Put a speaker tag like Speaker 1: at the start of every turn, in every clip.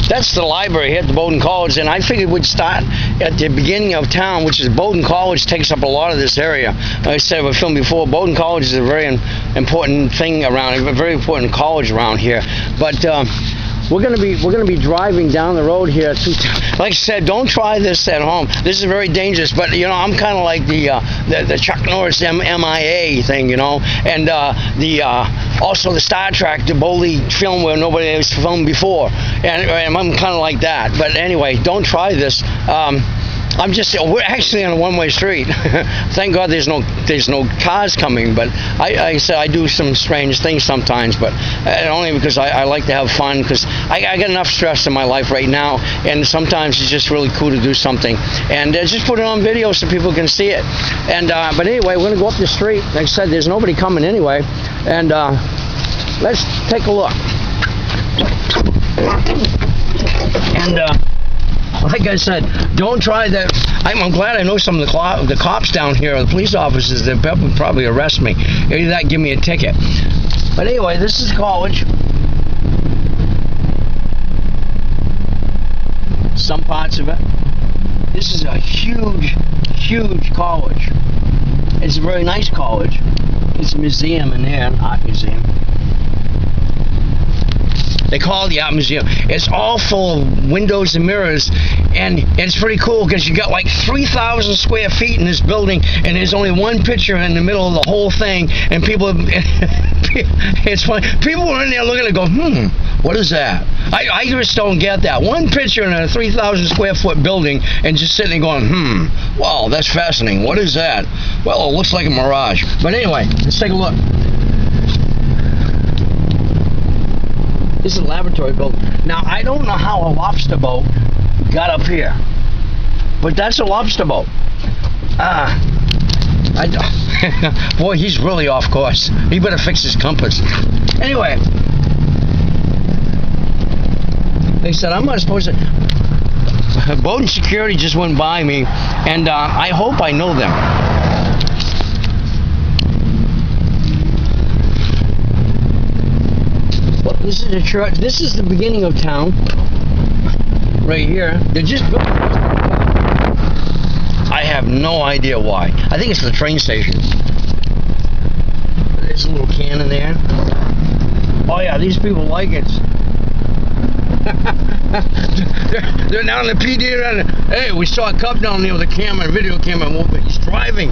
Speaker 1: That's the library here at the Bowdoin College, and I figured we'd start at the beginning of town, which is Bowdoin College takes up a lot of this area. Like I said, we filmed before, Bowdoin College is a very important thing around, a very important college around here. But we're gonna be driving down the road here. Like I said, don't try this at home. This is very dangerous. But you know, I'm kind of like the Chuck Norris MIA thing, you know, and also the Star Trek, the Boley film where nobody has filmed before, and I'm kind of like that. But anyway, don't try this. We're actually on a one-way street. Thank God there's no cars coming, but I said I do some strange things sometimes, but only because I like to have fun, because I got enough stress in my life right now, and sometimes it's just really cool to do something, and just put it on video so people can see it. And but anyway, we're gonna go up the street. Like I said, there's nobody coming anyway, and let's take a look. And like I said, don't try that. I'm glad I know some of the cops down here, the police officers, that would probably arrest me. Either that, give me a ticket. But anyway, this is college. Some parts of it. This is a huge, huge college. It's a very nice college. It's a museum in there, an art museum. They call it the art museum. It's all full of windows and mirrors, and it's pretty cool because you got like 3,000 square feet in this building, and there's only one picture in the middle of the whole thing, and people, it's funny, people were in there looking and go, what is that? I just don't get that. One picture in a 3,000 square foot building, and just sitting there going, wow, that's fascinating. What is that? Well, it looks like a mirage. But anyway, let's take a look. This is a laboratory building. Now, I don't know how a lobster boat got up here, but that's a lobster boat. Boy, he's really off course. He better fix his compass. Anyway, they said, I'm not supposed to... Bowdoin Security just went by me, and I hope I know them. This is a church. This is the beginning of town. Right here. They're just building. I have no idea why. I think it's the train station. There's a little cannon there. Oh yeah, these people like it. they're down in the PD. Hey, we saw a cop down there with a camera, a video camera. He's driving.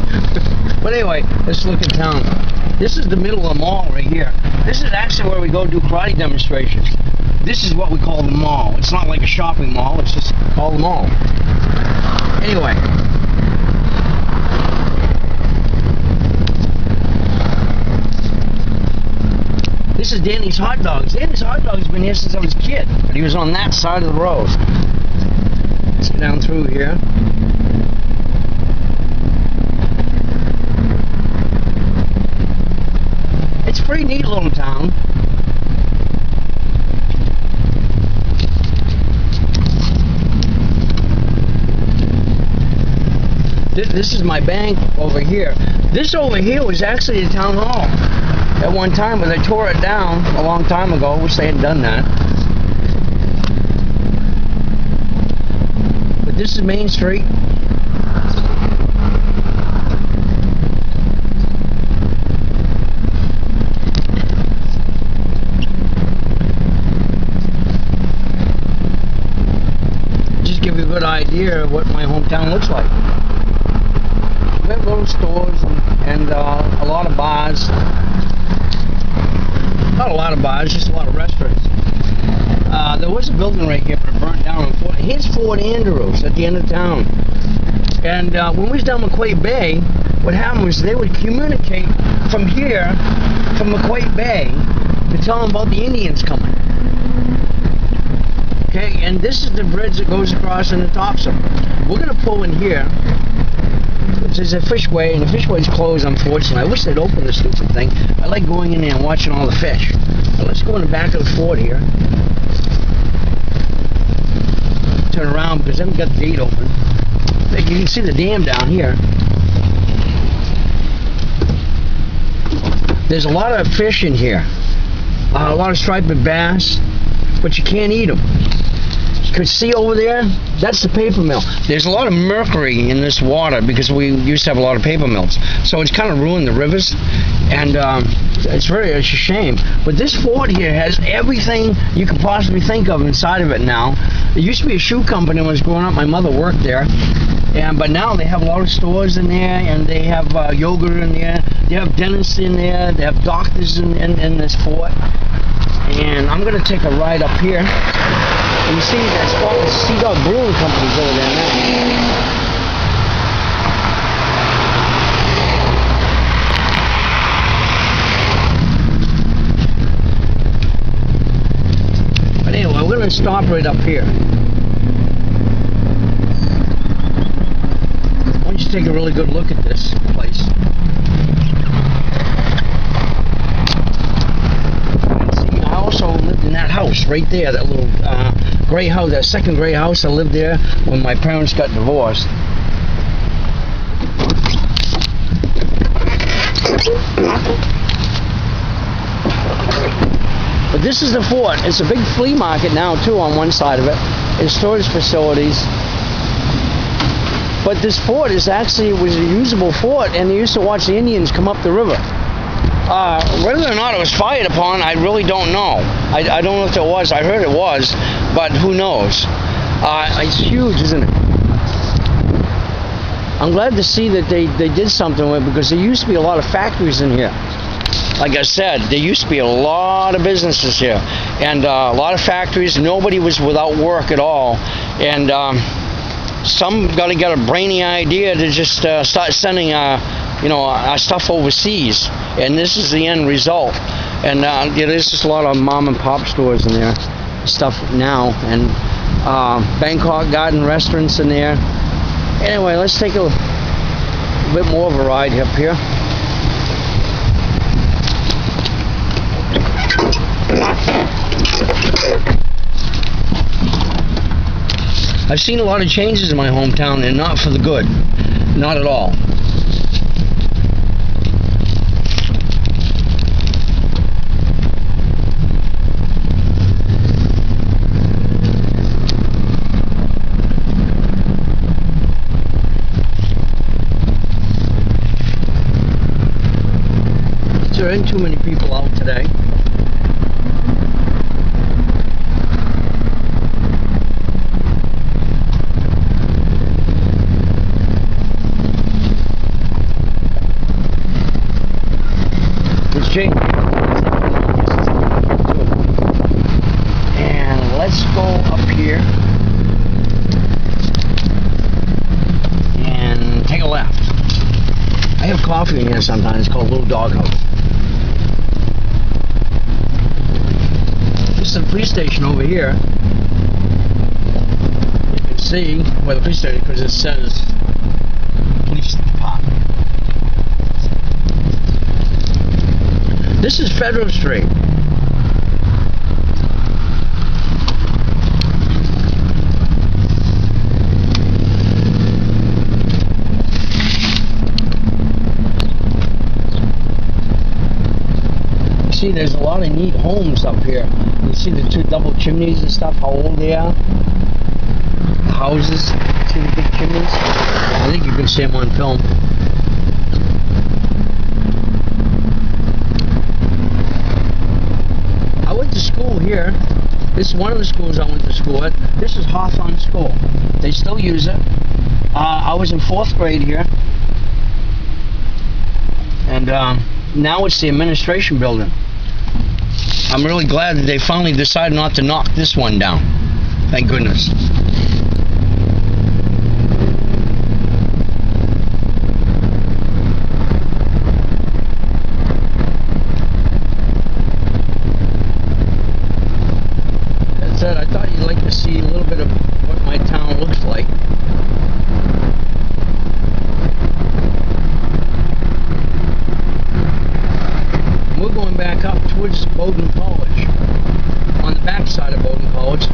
Speaker 1: But anyway, let's look at town. This is the middle of the mall right here. This is actually where we go do karate demonstrations. This is what we call the mall. It's not like a shopping mall, it's just called the mall. Anyway. This is Danny's Hot Dogs. Danny's Hot Dogs has been here since I was a kid, but he was on that side of the road. Let's get down through here. It's a pretty neat little town. This is my bank over here. This over here was actually the town hall at one time, but they tore it down a long time ago. Wish they had done that. But this is Main Street. Give you a good idea of what my hometown looks like. We have little stores and a lot of bars. Not a lot of bars, just a lot of restaurants. There was a building right here, but it burnt down. Here's Fort Andrews at the end of town. And when we was down McQuaid Bay, what happened was they would communicate from here, from McQuaid Bay, to tell them about the Indians coming. Okay, and this is the bridge that goes across and the tops of it. We're going to pull in here. There's a fishway, and the fishway's closed, unfortunately. I wish they'd open this stupid thing. I like going in there and watching all the fish. But let's go in the back of the fort here. Turn around because I haven't got the gate open. You can see the dam down here. There's a lot of fish in here. A lot of striped bass, but you can't eat them. could see over there, that's the paper mill. There's a lot of mercury in this water because we used to have a lot of paper mills. So it's kind of ruined the rivers, and it's a shame. But this fort here has everything you could possibly think of inside of it now. It used to be a shoe company when I was growing up. My mother worked there. But now they have a lot of stores in there, and they have yoga in there. They have dentists in there. They have doctors in this fort. And I'm going to take a ride up here. And you see that spot, Sea Dog Brewing Company's over there now. But anyway, we're going to stop right up here. Why don't you take a really good look at this place? I also lived in that house right there, that little gray house, that second gray house. I lived there when my parents got divorced. But this is the fort. It's a big flea market now too on one side of it, and storage facilities. But this fort was a usable fort, and they used to watch the Indians come up the river. Whether or not it was fired upon, I really don't know. I don't know if it was. I heard it was, but who knows? It's huge, isn't it? I'm glad to see that they did something with it, because there used to be a lot of factories in here. Like I said, there used to be a lot of businesses here, and a lot of factories. Nobody was without work at all, and some got to get a brainy idea to just start sending our stuff overseas, and this is the end result. And there's just a lot of mom and pop stores in there, stuff now, and Bangkok Garden restaurants in there. Anyway, let's take a bit more of a ride up here. I've seen a lot of changes in my hometown, and not for the good, not at all. There aren't too many people out today. It's changing. And let's go up here and take a left. I have coffee in here sometimes. It's called Little Dog House. This is the police station over here. You can see where the police station is, because it says police department. This is Federal Street. See, there's a lot of neat homes up here. You see the two double chimneys and stuff, how old they are. The houses, see the big chimneys? I think you can see them on film. I went to school here. This is one of the schools I went to school at. This is Hawthorne School. They still use it. I was in 4th grade here. And now it's the administration building. I'm really glad that they finally decided not to knock this one down. Thank goodness. That said, I thought you'd like to see a little bit of what my town looks like. We're going back up towards Bowdoin College, on the back side of Bowdoin College.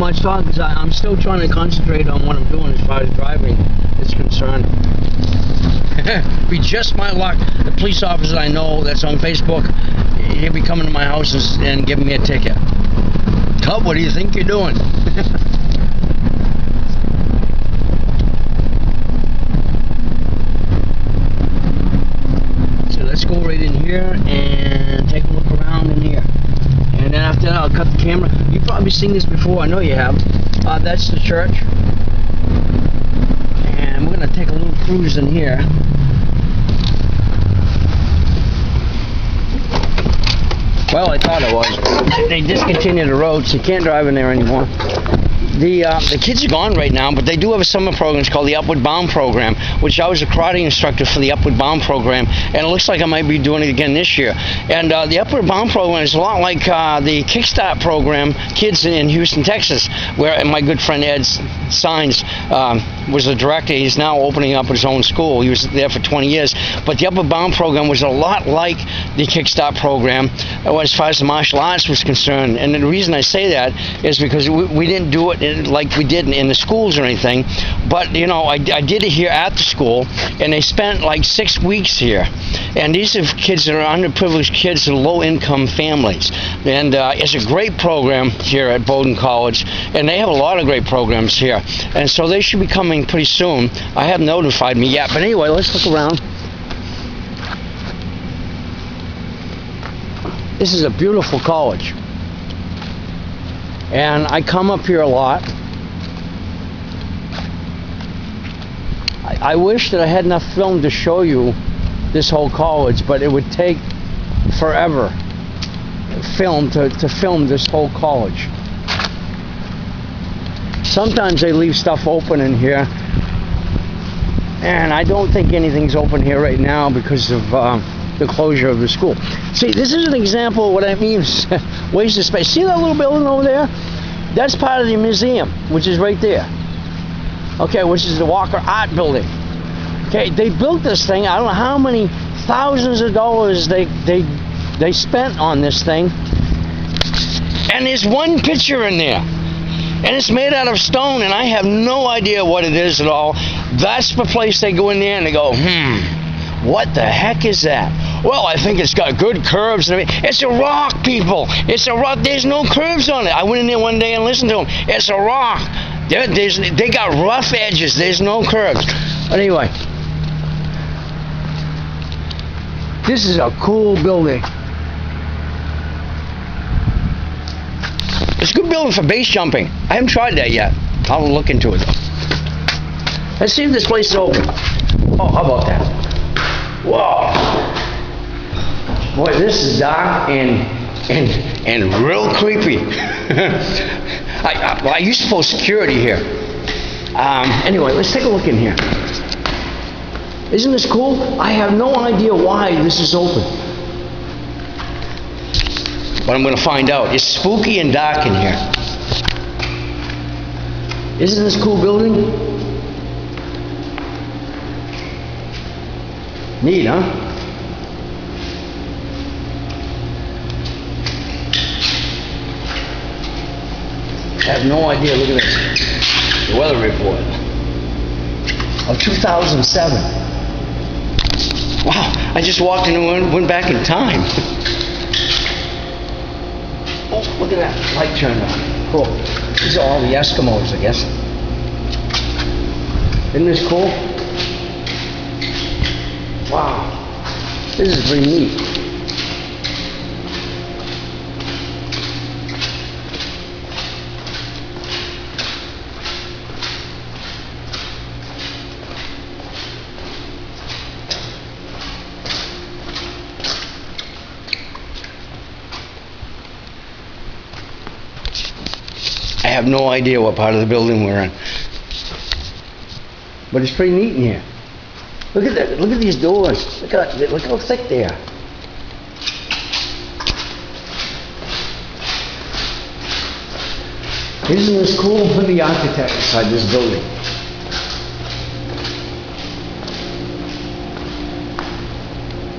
Speaker 1: much talk because I'm still trying to concentrate on what I'm doing as far as driving is concerned. Be just my luck. The police officer I know that's on Facebook, he'll be coming to my house and giving me a ticket. Tub, what do you think you're doing? So let's go right in here and take a look around in here. And then after that, I'll cut the camera. You've probably seen this before. I know you have. That's the church. And we're going to take a little cruise in here. Well, I thought it was. They discontinued the road, so you can't drive in there anymore. The kids are gone right now, but they do have a summer program. It's called the Upward Bound program, which I was a karate instructor for the Upward Bound program, and it looks like I might be doing it again this year. And the Upward Bound program is a lot like the Kickstart program, kids in Houston, Texas, where my good friend Ed Signs was the director. He's now opening up his own school. He was there for 20 years. But the Upward Bound program was a lot like the Kickstart program as far as the martial arts was concerned. And the reason I say that is because we didn't do it like we did in the schools or anything, but you know, I did it here at the school, and they spent like 6 weeks here. And these are kids that are underprivileged kids of low-income families, and it's a great program here at Bowdoin College, and they have a lot of great programs here, and so they should be coming pretty soon. I haven't notified me yet, but anyway, let's look around. This is a beautiful college. And I come up here a lot. I wish that I had enough film to show you this whole college, but it would take forever to film this whole college. Sometimes they leave stuff open in here, and I don't think anything's open here right now because of the closure of the school. See, this is an example of what I mean, wasted space. See that little building over there? That's part of the museum, which is right there. Okay, which is the Walker Art Building. Okay, they built this thing. I don't know how many thousands of dollars they spent on this thing. And there's one picture in there. And it's made out of stone, and I have no idea what it is at all. That's the place they go in there and they go, what the heck is that? Well, I think it's got good curves and everything. It's a rock, people. It's a rock. There's no curves on it. I went in there one day and listened to them. It's a rock. They got rough edges. There's no curves. But anyway, this is a cool building. It's a good building for base jumping. I haven't tried that yet. I'll look into it though. Let's see if this place is open. Oh, how about that? Whoa. Boy, this is dark and real creepy. I used to post security here. Anyway, let's take a look in here. Isn't this cool? I have no idea why this is open. But I'm going to find out. It's spooky and dark in here. Isn't this a cool building? Neat, huh? I have no idea. Look at this. The weather report of 2007. Wow, I just walked in and went back in time. Oh, look at that. Light turned on. Cool. These are all the Eskimos, I guess. Isn't this cool? Wow. This is pretty neat. I have no idea what part of the building we're in. But it's pretty neat in here. Look at that. Look at these doors. Look how thick they are. Isn't this cool? Look at the architect inside this building.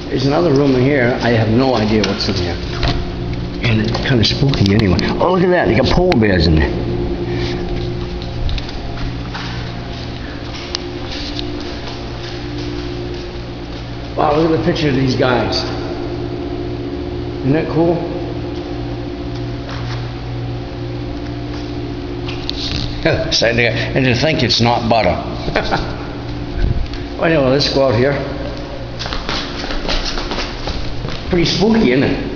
Speaker 1: There's another room in here. I have no idea what's in there. And it's kind of spooky anyway. Oh, look at that. They got polar bears in there. Wow, look at the picture of these guys. Isn't that cool? And to think it's not butter. Well, anyway, let's go out here. Pretty spooky, isn't it?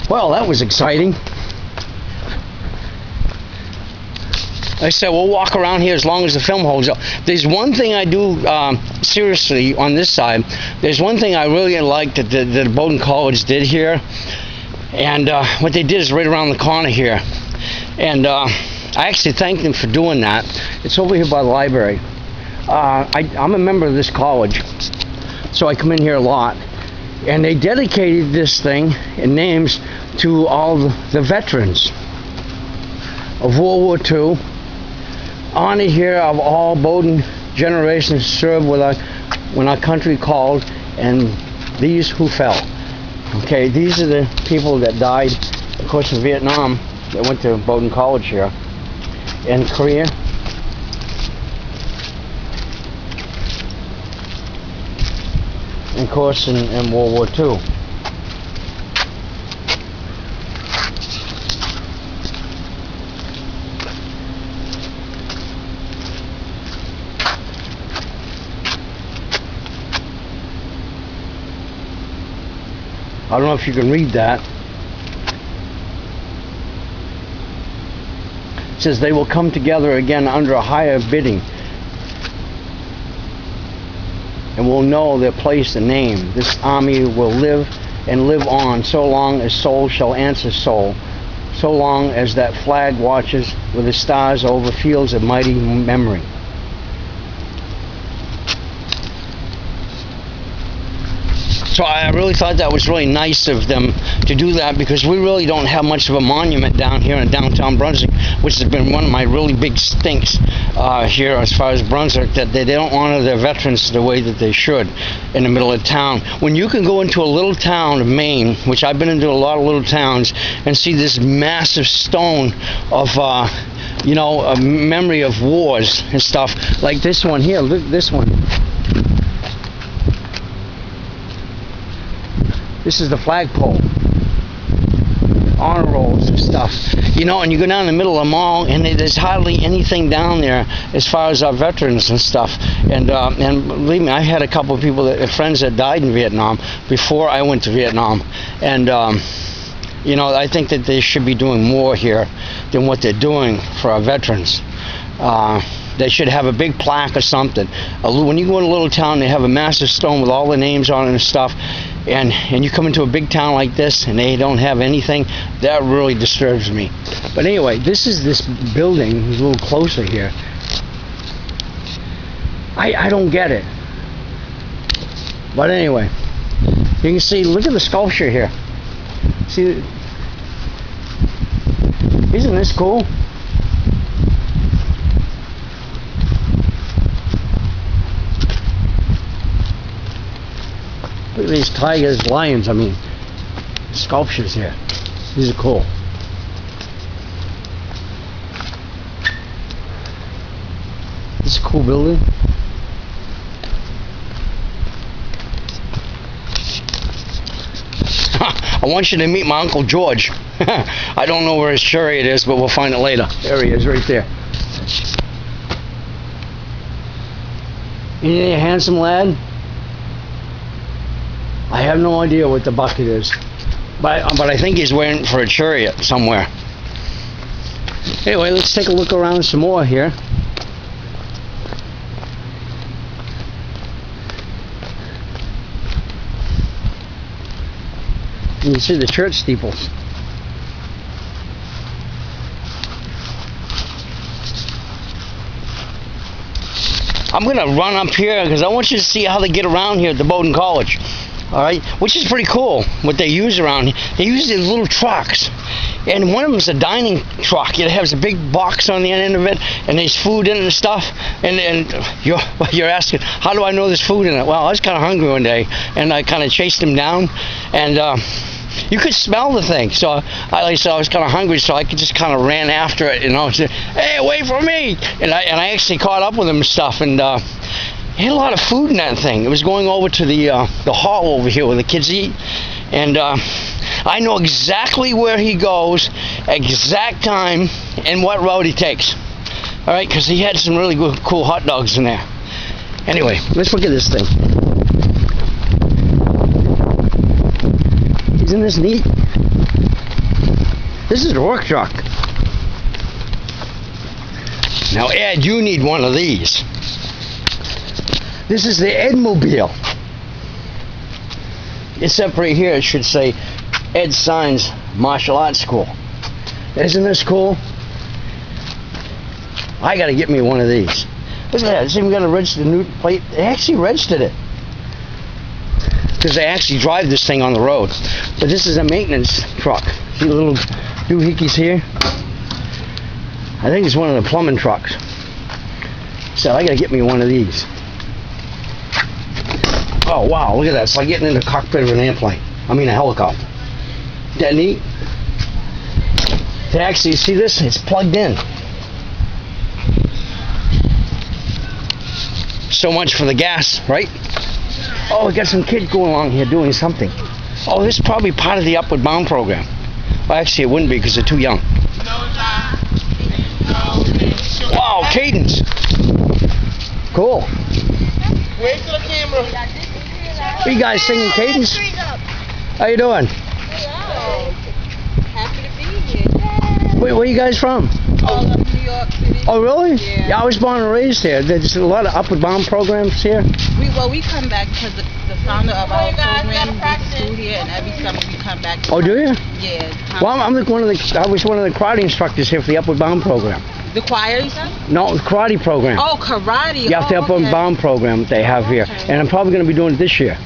Speaker 1: Well, that was exciting. Like I said, we'll walk around here as long as the film holds up. There's one thing I do, seriously, on this side. There's one thing I really like that the Bowdoin College did here. And what they did is right around the corner here. And I actually thank them for doing that. It's over here by the library. I'm a member of this college, so I come in here a lot. And they dedicated this thing in names to all the veterans of World War II. Honor here of all Bowdoin generations served when our country called, and these who fell. Okay, these are the people that died, of course, in Vietnam. They went to Bowdoin College here. In Korea. And of course, in World War II. I don't know if you can read that. It says they will come together again under a higher bidding and will know their place and name. This army will live and live on so long as soul shall answer soul, so long as that flag watches with the stars over fields of mighty memory. So I really thought that was really nice of them to do that, because we really don't have much of a monument down here in downtown Brunswick, which has been one of my really big stinks here as far as Brunswick, that they don't honor their veterans the way that they should in the middle of town. When you can go into a little town of Maine, which I've been into a lot of little towns, and see this massive stone of a memory of wars and stuff, like this one here. Look at this one. This is the flagpole, honor rolls and stuff, and you go down the middle of the mall, and there's hardly anything down there as far as our veterans and stuff. And believe me, I had a couple of friends that died in Vietnam before I went to Vietnam, and I think that they should be doing more here than what they're doing for our veterans. They should have a big plaque or something. When you go in a little town, they have a massive stone with all the names on it and stuff. And you come into a big town like this and they don't have anything, that really disturbs me. But anyway, this is this building, a little closer here. I don't get it. But anyway, you can see, look at the sculpture here. See, isn't this cool? Look at these tigers, lions, sculptures here. These are cool. This is a cool building. I want you to meet my Uncle George. I don't know where his chariot is, but we'll find it later. There he is, right there. Ain't he a handsome lad? I have no idea what the bucket is, but I think he's waiting for a chariot somewhere. Anyway, let's take a look around some more here. You can see the church steeples. I'm going to run up here because I want you to see how they get around here at the Bowdoin College. Alright, which is pretty cool what they use around here. They use these little trucks, and one of them is a dining truck. It has a big box on the end of it, and there's food in it and stuff. And you're asking, how do I know there's food in it? Well, I was kind of hungry one day, and I kind of chased him down, and you could smell the thing. So like I said, I was kind of hungry, so I could just kind of ran after it, said, "Hey, away from me!" And I actually caught up with him and stuff, and he had a lot of food in that thing. It was going over to the hall over here where the kids eat, and I know exactly where he goes, exact time, and what road he takes. All right, because he had some really good, cool hot dogs in there. Anyway, let's look at this thing. Isn't this neat? This is a work truck. Now, Ed, you need one of these. This is the Edmobile. Except right here, it should say Ed Signs Martial Arts School. Isn't this cool? I gotta get me one of these. Look at that, it's even got a registered new plate. They actually registered it. Because they actually drive this thing on the road. But this is a maintenance truck. See the little doohickeys here? I think it's one of the plumbing trucks. So I gotta get me one of these. Oh wow, look at that. It's like getting in the cockpit of an airplane. I mean a helicopter. Isn't that neat? To actually see this, it's plugged in. So much for the gas, right? Oh, we got some kid going along here doing something. Oh, this is probably part of the Upward Bound program. Well, actually, it wouldn't be because they're too young. Wow, cadence. Cool.
Speaker 2: Wait to the camera.
Speaker 1: Are you guys singing cadence? How you doing?
Speaker 2: Happy to be here.
Speaker 1: Where are you guys from?
Speaker 2: All of New York City.
Speaker 1: Oh, really?
Speaker 2: Yeah.
Speaker 1: I was born and raised here. There's a lot of Upward Bound programs here.
Speaker 2: We come back because the founder of our program goes to school here, and every summer we come back.
Speaker 1: Oh, do you?
Speaker 2: Yeah.
Speaker 1: Well, I was one of the karate instructors here for the Upward Bound program.
Speaker 2: The choir, you said?
Speaker 1: No, the karate program.
Speaker 2: Oh, karate.
Speaker 1: Yeah, the Upward
Speaker 2: okay.
Speaker 1: Bound program they have here.
Speaker 2: Okay.
Speaker 1: And I'm probably going to be doing it this year.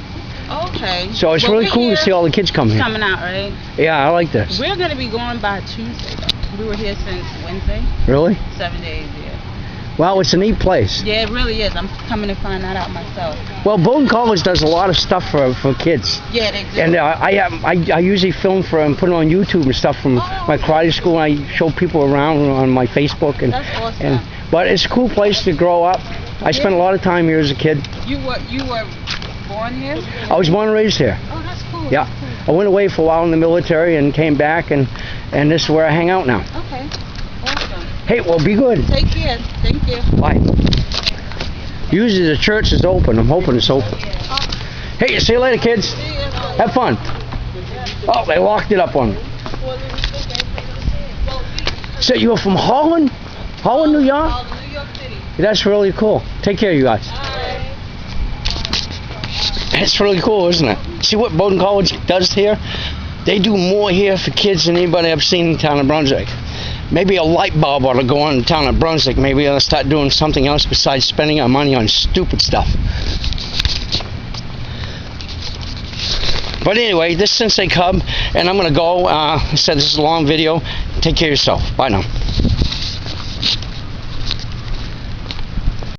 Speaker 2: Okay.
Speaker 1: So it's
Speaker 2: Well,
Speaker 1: really
Speaker 2: we're
Speaker 1: cool to
Speaker 2: here
Speaker 1: see all the kids come here.
Speaker 2: coming out, right?
Speaker 1: Yeah, I like this.
Speaker 2: We're going to be going by Tuesday, though. We were here since Wednesday.
Speaker 1: Really?
Speaker 2: 7 days, yeah.
Speaker 1: Well, it's a neat place.
Speaker 2: Yeah, it really is. I'm coming to find that out myself.
Speaker 1: Well, Bowdoin College does a lot of stuff for kids.
Speaker 2: Yeah, they do.
Speaker 1: And I usually film for and put it on YouTube and stuff from my karate school. I show people around on my Facebook. And,
Speaker 2: That's awesome.
Speaker 1: but it's a cool place to grow up. I spent a lot of time here as a kid.
Speaker 2: You were born here?
Speaker 1: I was born and raised here.
Speaker 2: Oh, that's cool.
Speaker 1: Yeah.
Speaker 2: That's cool.
Speaker 1: I went away for a while in the military and came back, and this is where I hang out now.
Speaker 2: Okay. Awesome.
Speaker 1: Hey, well, be good.
Speaker 2: Take care. Thank you.
Speaker 1: Bye. Usually the church is open. I'm hoping it's open. Hey, see you later, kids.
Speaker 2: See ya.
Speaker 1: Have fun. Oh, they locked it up on me. So you're from Holland? Holland, New York?
Speaker 2: New York City.
Speaker 1: That's really cool. Take care, you guys. It's really cool, isn't it? See what Bowdoin College does here? They do more here for kids than anybody I've seen in the town of Brunswick. Maybe a light bulb ought to go on in the town of Brunswick. Maybe they'll start doing something else besides spending our money on stupid stuff. But anyway, this is Sensei Cub, and I'm going to go. I said this is a long video. Take care of yourself. Bye now.